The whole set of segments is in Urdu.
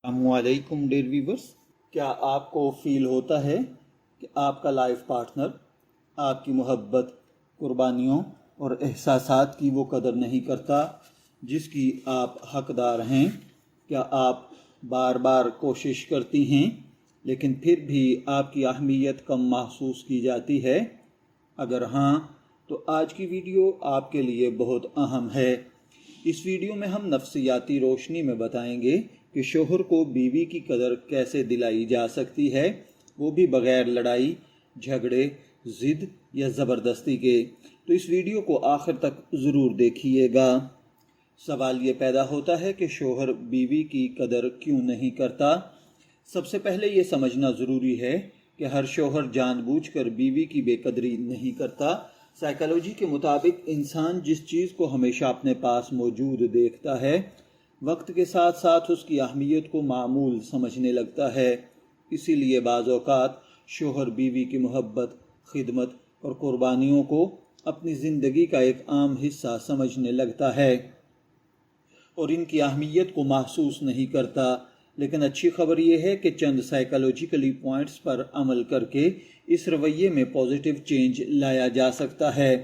السلام علیکم ڈیئر ویورز، کیا آپ کو فیل ہوتا ہے کہ آپ کا لائف پارٹنر آپ کی محبت، قربانیوں اور احساسات کی وہ قدر نہیں کرتا جس کی آپ حقدار ہیں؟ کیا آپ بار بار کوشش کرتی ہیں لیکن پھر بھی آپ کی اہمیت کم محسوس کی جاتی ہے؟ اگر ہاں تو آج کی ویڈیو آپ کے لیے بہت اہم ہے۔ اس ویڈیو میں ہم نفسیاتی روشنی میں بتائیں گے کہ شوہر کو بیوی کی قدر کیسے دلائی جا سکتی ہے، وہ بھی بغیر لڑائی، جھگڑے، ضد یا زبردستی کے۔ تو اس ویڈیو کو آخر تک ضرور دیکھیے گا۔ سوال یہ پیدا ہوتا ہے کہ شوہر بیوی کی قدر کیوں نہیں کرتا؟ سب سے پہلے یہ سمجھنا ضروری ہے کہ ہر شوہر جان بوجھ کر بیوی کی بے قدری نہیں کرتا۔ سائیکالوجی کے مطابق انسان جس چیز کو ہمیشہ اپنے پاس موجود دیکھتا ہے، وقت کے ساتھ ساتھ اس کی اہمیت کو معمول سمجھنے لگتا ہے۔ اسی لیے بعض اوقات شوہر بیوی کی محبت، خدمت اور قربانیوں کو اپنی زندگی کا ایک عام حصہ سمجھنے لگتا ہے اور ان کی اہمیت کو محسوس نہیں کرتا۔ لیکن اچھی خبر یہ ہے کہ چند سائیکالوجیکلی پوائنٹس پر عمل کر کے اس رویے میں پازیٹیو چینج لایا جا سکتا ہے۔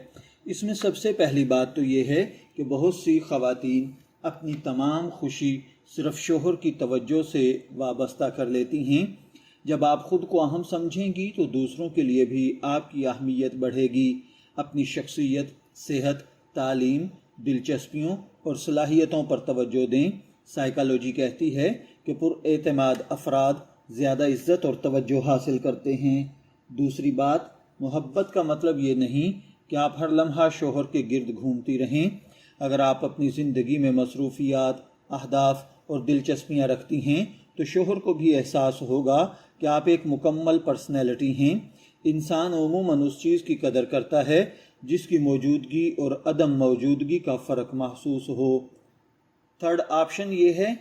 اس میں سب سے پہلی بات تو یہ ہے کہ بہت سی خواتین اپنی تمام خوشی صرف شوہر کی توجہ سے وابستہ کر لیتی ہیں۔ جب آپ خود کو اہم سمجھیں گی تو دوسروں کے لیے بھی آپ کی اہمیت بڑھے گی۔ اپنی شخصیت، صحت، تعلیم، دلچسپیوں اور صلاحیتوں پر توجہ دیں۔ سائیکالوجی کہتی ہے کہ پراعتماد افراد زیادہ عزت اور توجہ حاصل کرتے ہیں۔ دوسری بات، محبت کا مطلب یہ نہیں کہ آپ ہر لمحہ شوہر کے گرد گھومتی رہیں۔ اگر آپ اپنی زندگی میں مصروفیات، اہداف اور دلچسپیاں رکھتی ہیں تو شوہر کو بھی احساس ہوگا کہ آپ ایک مکمل پرسنالٹی ہیں۔ انسان عموماً اس چیز کی قدر کرتا ہے جس کی موجودگی اور عدم موجودگی کا فرق محسوس ہو۔ تھرڈ آپشن یہ ہے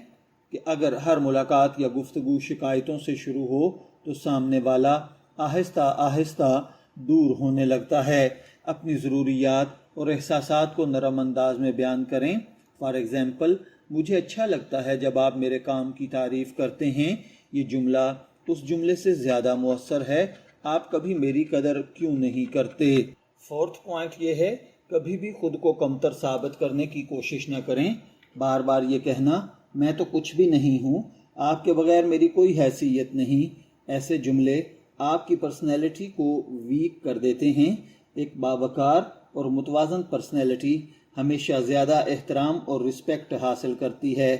کہ اگر ہر ملاقات یا گفتگو شکایتوں سے شروع ہو تو سامنے والا آہستہ آہستہ دور ہونے لگتا ہے۔ اپنی ضروریات اور احساسات کو نرم انداز میں بیان کریں۔ فار ایگزامپل، مجھے اچھا لگتا ہے جب آپ میرے کام کی تعریف کرتے ہیں۔ یہ جملہ اس جملے سے زیادہ مؤثر ہے، آپ کبھی میری قدر کیوں نہیں کرتے؟ فورتھ پوائنٹ یہ ہے، کبھی بھی خود کو کمتر ثابت کرنے کی کوشش نہ کریں۔ بار بار یہ کہنا میں تو کچھ بھی نہیں ہوں، آپ کے بغیر میری کوئی حیثیت نہیں، ایسے جملے آپ کی پرسنالٹی کو ویک کر دیتے ہیں۔ ایک باوقار اور متوازن پرسنالٹی ہمیشہ زیادہ احترام اور رسپیکٹ حاصل کرتی ہے۔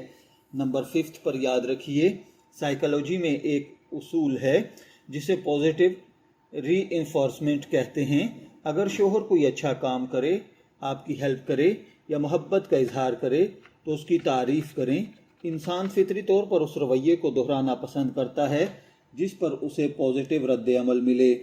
نمبر 5 پر یاد رکھیے، سائیکالوجی میں ایک اصول ہے جسے پازیٹیو ری انفورسمنٹ کہتے ہیں۔ اگر شوہر کوئی اچھا کام کرے، آپ کی ہیلپ کرے یا محبت کا اظہار کرے تو اس کی تعریف کریں۔ انسان فطری طور پر اس رویے کو دہرانا پسند کرتا ہے جس پر اسے پازیٹیو رد عمل ملے۔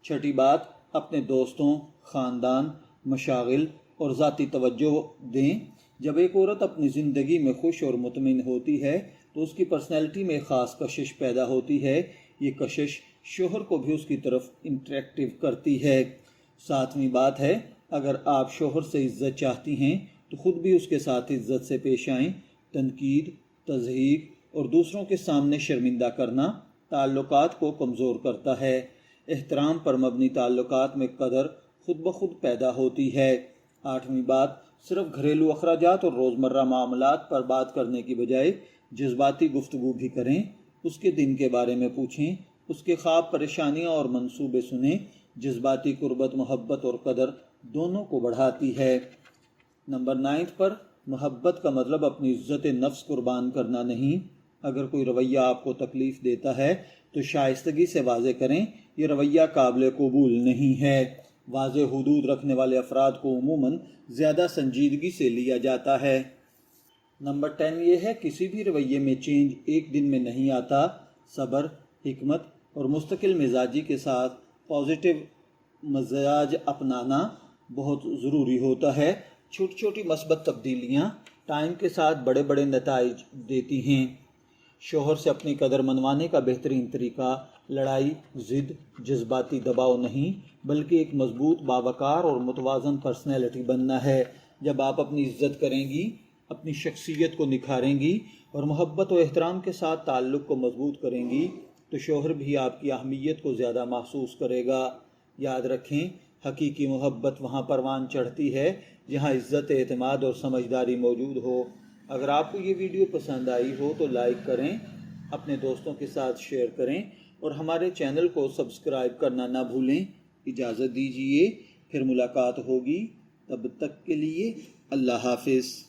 چھٹی بات، اپنے دوستوں، خاندان، مشاغل اور ذاتی توجہ دیں۔ جب ایک عورت اپنی زندگی میں خوش اور مطمئن ہوتی ہے تو اس کی پرسنالٹی میں خاص کشش پیدا ہوتی ہے۔ یہ کشش شوہر کو بھی اس کی طرف انٹریکٹیو کرتی ہے۔ ساتویں بات ہے، اگر آپ شوہر سے عزت چاہتی ہیں تو خود بھی اس کے ساتھ عزت سے پیش آئیں۔ تنقید، تضحیک اور دوسروں کے سامنے شرمندہ کرنا تعلقات کو کمزور کرتا ہے۔ احترام پر مبنی تعلقات میں قدر خود بخود پیدا ہوتی ہے۔ آٹھویں بات، صرف گھریلو اخراجات اور روزمرہ معاملات پر بات کرنے کی بجائے جذباتی گفتگو بھی کریں۔ اس کے دن کے بارے میں پوچھیں، اس کے خواب، پریشانیاں اور منصوبے سنیں۔ جذباتی قربت محبت اور قدر دونوں کو بڑھاتی ہے۔ نمبر 9 پر، محبت کا مطلب اپنی عزت نفس قربان کرنا نہیں۔ اگر کوئی رویہ آپ کو تکلیف دیتا ہے تو شائستگی سے واضح کریں، یہ رویہ قابل قبول نہیں ہے۔ واضح حدود رکھنے والے افراد کو عموماً زیادہ سنجیدگی سے لیا جاتا ہے۔ نمبر 10 یہ ہے، کسی بھی رویے میں چینج ایک دن میں نہیں آتا۔ صبر، حکمت اور مستقل مزاجی کے ساتھ پازیٹیو مزاج اپنانا بہت ضروری ہوتا ہے۔ چھوٹی چھوٹی مثبت تبدیلیاں ٹائم کے ساتھ بڑے بڑے نتائج دیتی ہیں۔ شوہر سے اپنی قدر منوانے کا بہترین طریقہ لڑائی، ضد، جذباتی دباؤ نہیں، بلکہ ایک مضبوط، باوقار اور متوازن پرسنالٹی بننا ہے۔ جب آپ اپنی عزت کریں گی، اپنی شخصیت کو نکھاریں گی اور محبت و احترام کے ساتھ تعلق کو مضبوط کریں گی تو شوہر بھی آپ کی اہمیت کو زیادہ محسوس کرے گا۔ یاد رکھیں، حقیقی محبت وہاں پروان چڑھتی ہے جہاں عزت، اعتماد اور سمجھداری موجود ہو۔ اگر آپ کو یہ ویڈیو پسند آئی ہو تو لائک کریں، اپنے دوستوں کے ساتھ شیئر کریں اور ہمارے چینل کو سبسکرائب کرنا نہ بھولیں۔ اجازت دیجیے، پھر ملاقات ہوگی، تب تک کے لیے اللہ حافظ۔